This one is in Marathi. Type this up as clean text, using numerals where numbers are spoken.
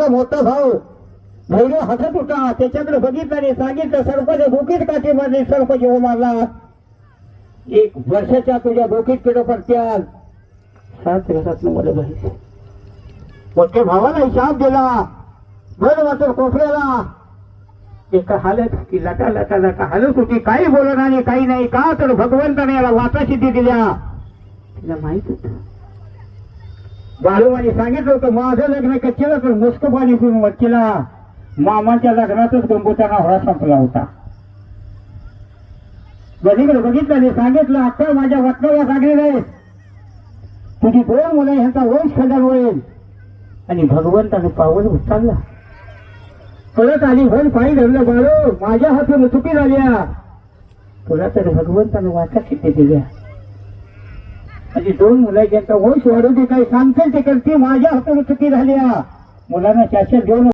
माझा मोठा भाऊ भैरव हसत होता. त्याच्याकडे बघितलं आणि सांगितलं, सरपंच बोकीत काठी मारली, सरपंच हो मारला. 1 वर्षाच्या तुझ्या बोकीत केलं पडत्याल 7 दिवसात मला बघितलं. मोठ्या भावाला हिसाब दिला. बरं वाटत कोठल्याला एका हालत की लटा लटा लटा हालत होती. काही बोलत आणि काही नाही. का तर भगवंताने याला वाचा सिद्धी दिल्या. तिला माहित होत बाळूमाने सांगितलं होतं, माझं लग्न कच्चेला तर मुस्क पाणी करून वच्चेला. मामाच्या लग्नातच गंगोताना होळा संपला होता. गणिकडे बघितलं आणि सांगितलं, अक्का माझ्या वतनाला सांगली नाही, तुझी 2 मुलं ह्यांचा वंश खंडन होईल. आणि भगवंताने पावन उचलला. परत आली भर पाणी धरलं. बाळू माझ्या हातून चुकी झाल्या, तुला तर भगवंताने वाचा सिद्धी दिल्या. म्हणजे 2 मुलं ज्यांचा वंश वाढू दे, काही सांगतील ते करते. माझ्या हातून चुकी झाल्या. मुलांना शासन देऊन